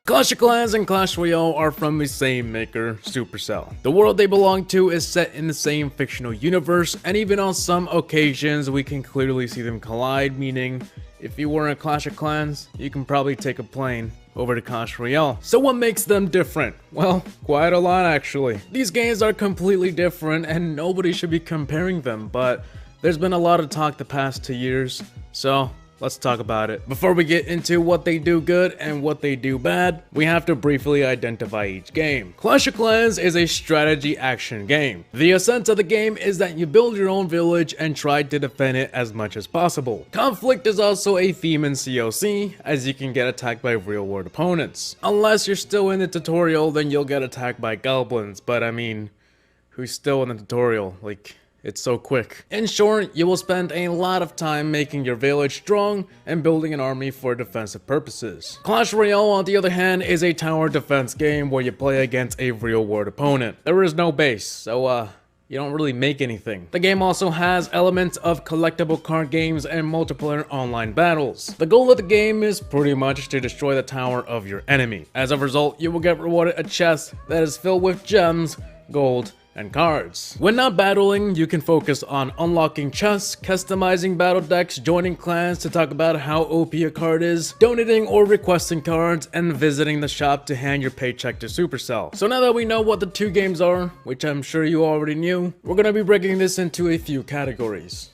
Clash of Clans and Clash Royale are from the same maker, Supercell. The world they belong to is set in the same fictional universe, and even on some occasions we can clearly see them collide, meaning if you were in Clash of Clans, you can probably take a plane over to Clash Royale. So what makes them different? Well, quite a lot actually. These games are completely different and nobody should be comparing them, but there's been a lot of talk the past 2 years, so let's talk about it. Before we get into what they do good and what they do bad, we have to briefly identify each game. Clash of Clans is a strategy action game. The essence of the game is that you build your own village and try to defend it as much as possible. Conflict is also a theme in COC, as you can get attacked by real world opponents. Unless you're still in the tutorial, then you'll get attacked by goblins, but I mean, who's still in the tutorial? Like, it's so quick. In short, you will spend a lot of time making your village strong and building an army for defensive purposes. Clash Royale, on the other hand, is a tower defense game where you play against a real world opponent. There is no base, so you don't really make anything. The game also has elements of collectible card games and multiplayer online battles. The goal of the game is pretty much to destroy the tower of your enemy. As a result, you will get rewarded a chest that is filled with gems, gold, and cards. When not battling, you can focus on unlocking chests, customizing battle decks, joining clans to talk about how OP a card is, donating or requesting cards, and visiting the shop to hand your paycheck to Supercell. So now that we know what the two games are, which I'm sure you already knew, we're gonna be breaking this into a few categories.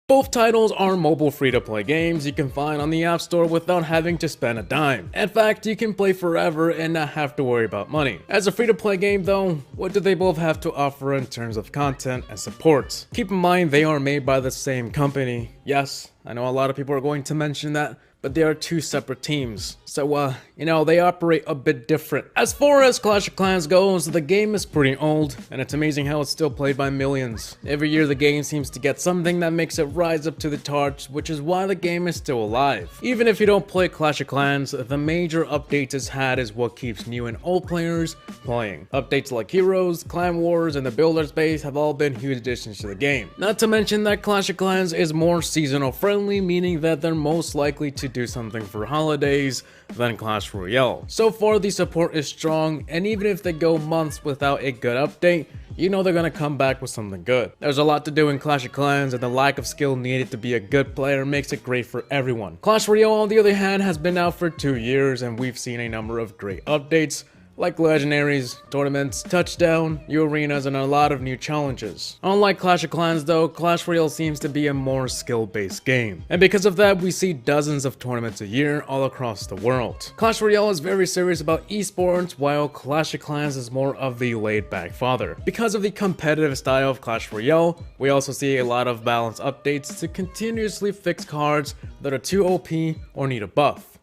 Both titles are mobile free-to-play games you can find on the App Store without having to spend a dime. In fact, you can play forever and not have to worry about money. As a free-to-play game though, what do they both have to offer in terms of content and support? Keep in mind they are made by the same company. Yes, I know a lot of people are going to mention that, but they are two separate teams. So, they operate a bit different. As far as Clash of Clans goes, the game is pretty old, and it's amazing how it's still played by millions. Every year the game seems to get something that makes it rise up to the torch, which is why the game is still alive. Even if you don't play Clash of Clans, the major updates it's had is what keeps new and old players playing. Updates like Heroes, Clan Wars, and the Builder's Base have all been huge additions to the game. Not to mention that Clash of Clans is more seasonal friendly, meaning that they're most likely to do something for holidays than Clash Royale. So far the support is strong, and even if they go months without a good update, you know they're gonna come back with something good. There's a lot to do in Clash of Clans, and the lack of skill needed to be a good player makes it great for everyone. Clash Royale, on the other hand, has been out for 2 years, and we've seen a number of great updates, like legendaries, tournaments, touchdown, new arenas, and a lot of new challenges. Unlike Clash of Clans though, Clash Royale seems to be a more skill-based game. And because of that, we see dozens of tournaments a year all across the world. Clash Royale is very serious about esports, while Clash of Clans is more of the laid-back father. Because of the competitive style of Clash Royale, we also see a lot of balance updates to continuously fix cards that are too OP or need a buff.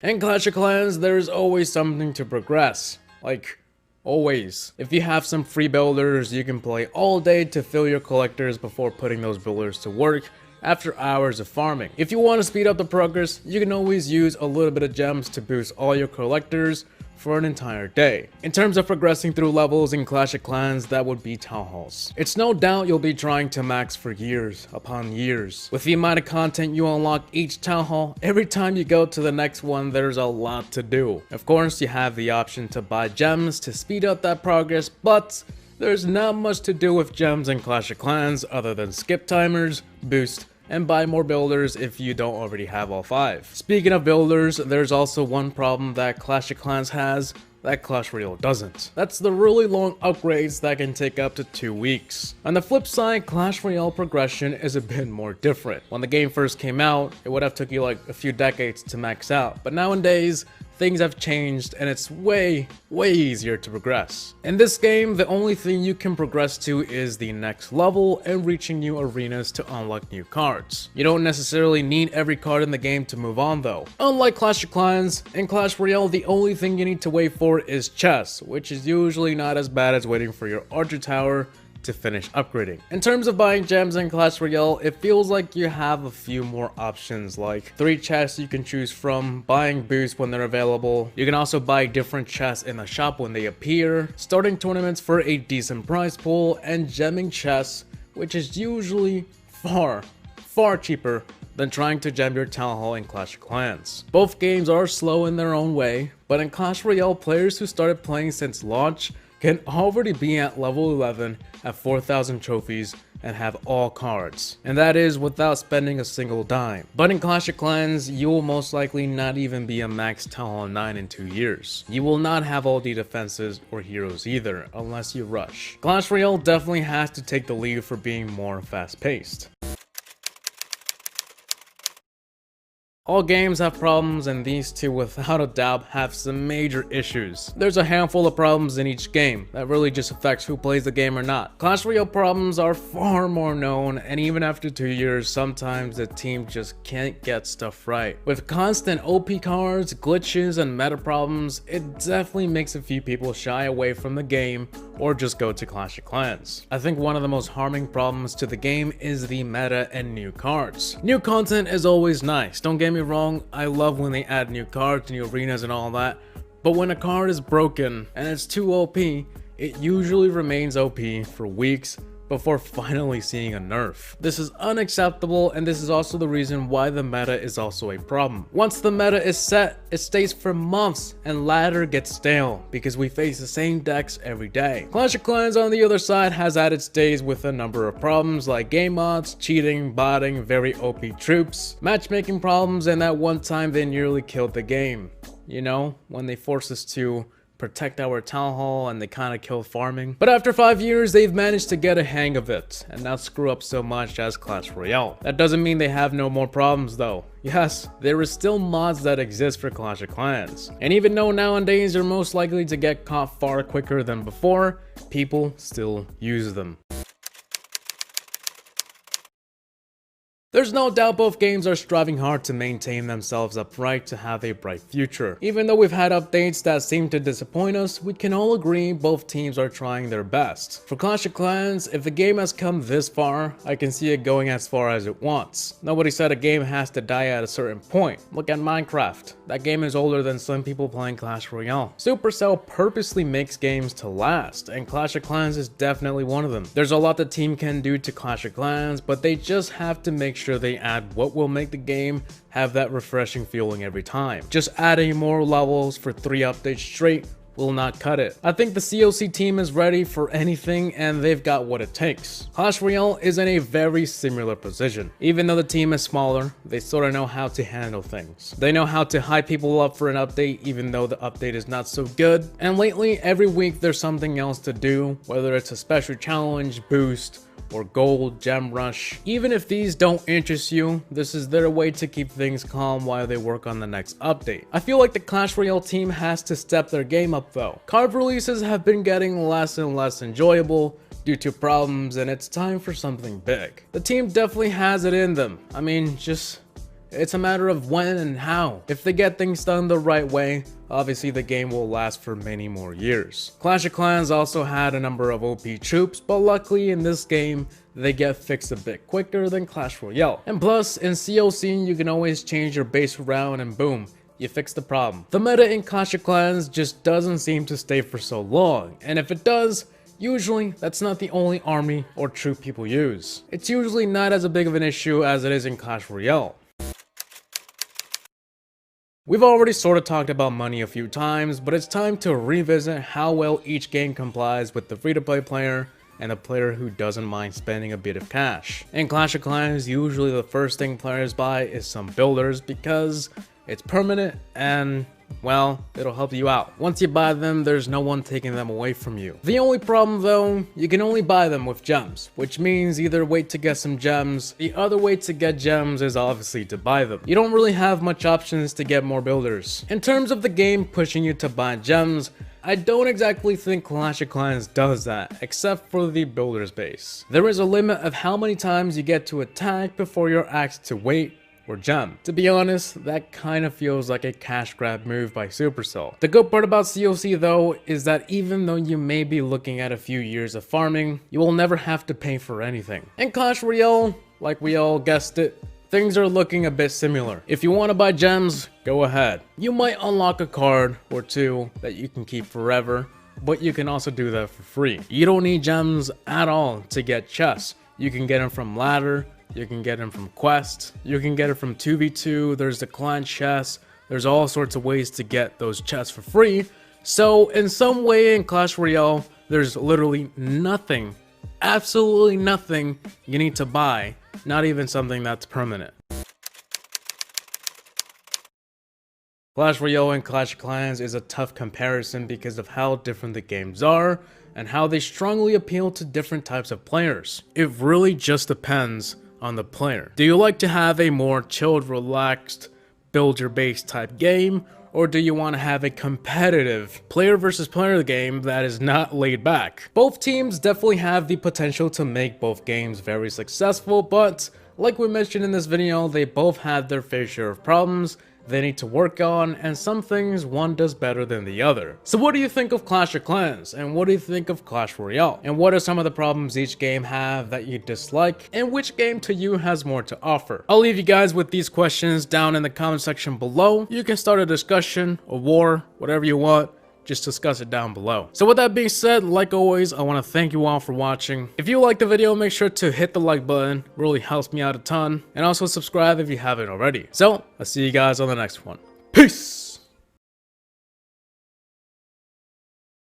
In Clash of Clans, there's always something to progress. Like, always. If you have some free builders, you can play all day to fill your collectors before putting those builders to work after hours of farming. If you want to speed up the progress, you can always use a little bit of gems to boost all your collectors for an entire day. In terms of progressing through levels in Clash of Clans, that would be town halls. It's no doubt you'll be trying to max for years upon years. With the amount of content you unlock each town hall, every time you go to the next one, there's a lot to do. Of course, you have the option to buy gems to speed up that progress, but there's not much to do with gems in Clash of Clans other than skip timers, boost, and buy more builders if you don't already have all 5. Speaking of builders, there's also one problem that Clash of Clans has that Clash Royale doesn't. That's the really long upgrades that can take up to 2 weeks. On the flip side, Clash Royale progression is a bit more different. When the game first came out, it would have took you like a few decades to max out, but nowadays, things have changed and it's way easier to progress. In this game, the only thing you can progress to is the next level and reaching new arenas to unlock new cards. You don't necessarily need every card in the game to move on though. Unlike Clash of Clans, in Clash Royale the only thing you need to wait for is chests, which is usually not as bad as waiting for your Archer Tower to finish upgrading. In terms of buying gems in Clash Royale, it feels like you have a few more options, like 3 chests you can choose from, buying boosts when they're available. You can also buy different chests in the shop when they appear, starting tournaments for a decent prize pool, and gemming chests, which is usually far cheaper than trying to gem your Town Hall in Clash of Clans. Both games are slow in their own way, but in Clash Royale, players who started playing since launch can already be at level 11 at 4,000 trophies and have all cards, and that is without spending a single dime. But in Clash of Clans, you will most likely not even be a max Town Hall 9 in 2 years. You will not have all the defenses or heroes either, unless you rush. Clash Royale definitely has to take the lead for being more fast-paced. All games have problems, and these two without a doubt have some major issues. There's a handful of problems in each game that really just affects who plays the game or not. Clash Royale problems are far more known, and even after 2 years, sometimes the team just can't get stuff right. With constant OP cards, glitches, and meta problems, it definitely makes a few people shy away from the game or just go to Clash of Clans. I think one of the most harming problems to the game is the meta and new cards. New content is always nice, don't get me wrong, I love when they add new cards, new arenas and all that, but when a card is broken and it's too OP, it usually remains OP for weeks before finally seeing a nerf. This is unacceptable, and this is also the reason why the meta is also a problem. Once the meta is set, it stays for months, and ladder gets stale because we face the same decks every day. Clash of Clans on the other side has had its days with a number of problems like game mods, cheating, botting, very OP troops, matchmaking problems, and that one time they nearly killed the game. You know, when they forced us to protect our Town Hall and they kind of killed farming. But after 5 years, they've managed to get a hang of it and not screw up so much as Clash Royale. That doesn't mean they have no more problems though. Yes, there is still mods that exist for Clash of Clans. And even though nowadays you're most likely to get caught far quicker than before, people still use them. There's no doubt both games are striving hard to maintain themselves upright to have a bright future. Even though we've had updates that seem to disappoint us, we can all agree both teams are trying their best. For Clash of Clans, if the game has come this far, I can see it going as far as it wants. Nobody said a game has to die at a certain point. Look at Minecraft. That game is older than some people playing Clash Royale. Supercell purposely makes games to last, and Clash of Clans is definitely one of them. There's a lot the team can do to Clash of Clans, but they just have to make sure they add what will make the game have that refreshing feeling every time. Just adding more levels for 3 updates straight will not cut it. I think the COC team is ready for anything, and they've got what it takes. Clash Royale is in a very similar position. Even though the team is smaller, they sort of know how to handle things. They know how to hype people up for an update even though the update is not so good. And lately, every week there's something else to do, whether it's a special challenge, boost, or gold, gem rush. Even if these don't interest you, this is their way to keep things calm while they work on the next update. I feel like the Clash Royale team has to step their game up though. Card releases have been getting less and less enjoyable due to problems, and it's time for something big. The team definitely has it in them. I mean, it's a matter of when and how. If they get things done the right way, obviously the game will last for many more years. Clash of Clans also had a number of OP troops, but luckily in this game, they get fixed a bit quicker than Clash Royale. And plus, in COC, you can always change your base around and boom, you fix the problem. The meta in Clash of Clans just doesn't seem to stay for so long, and if it does, usually, that's not the only army or troop people use. It's usually not as big of an issue as it is in Clash Royale. We've already sort of talked about money a few times, but it's time to revisit how well each game complies with the free-to-play player and a player who doesn't mind spending a bit of cash. In Clash of Clans, usually the first thing players buy is some builders because it's permanent and, well, it'll help you out. Once you buy them, there's no one taking them away from you. The only problem though, you can only buy them with gems, which means either wait to get some gems. The other way to get gems is obviously to buy them. You don't really have much options to get more builders. In terms of the game pushing you to buy gems, I don't exactly think Clash of Clans does that, except for the builders base. There is a limit of how many times you get to attack before you're asked to wait or gem. To be honest, that kind of feels like a cash grab move by Supercell. The good part about COC though is that even though you may be looking at a few years of farming, you will never have to pay for anything. In Clash Royale, like we all guessed it, things are looking a bit similar. If you want to buy gems, go ahead. You might unlock a card or two that you can keep forever, but you can also do that for free. You don't need gems at all to get chests. You can get them from ladder, you can get them from quests, you can get it from 2v2, there's the clan chests, there's all sorts of ways to get those chests for free. So in some way in Clash Royale, there's literally nothing, absolutely nothing you need to buy, not even something that's permanent. Clash Royale and Clash of Clans is a tough comparison because of how different the games are and how they strongly appeal to different types of players. It really just depends on the player. Do you like to have a more chilled, relaxed, build your base type game, or do you want to have a competitive player versus player game that is not laid back? Both teams definitely have the potential to make both games very successful, but like we mentioned in this video, they both have their fair share of problems they need to work on, and some things one does better than the other. So what do you think of Clash of Clans, and what do you think of Clash Royale? And what are some of the problems each game have that you dislike, and which game to you has more to offer? I'll leave you guys with these questions down in the comment section below. You can start a discussion, a war, whatever you want. Just discuss it down below. So with that being said, like always, I want to thank you all for watching. If you liked the video, make sure to hit the like button. It really helps me out a ton. And also subscribe if you haven't already. So I'll see you guys on the next one. Peace!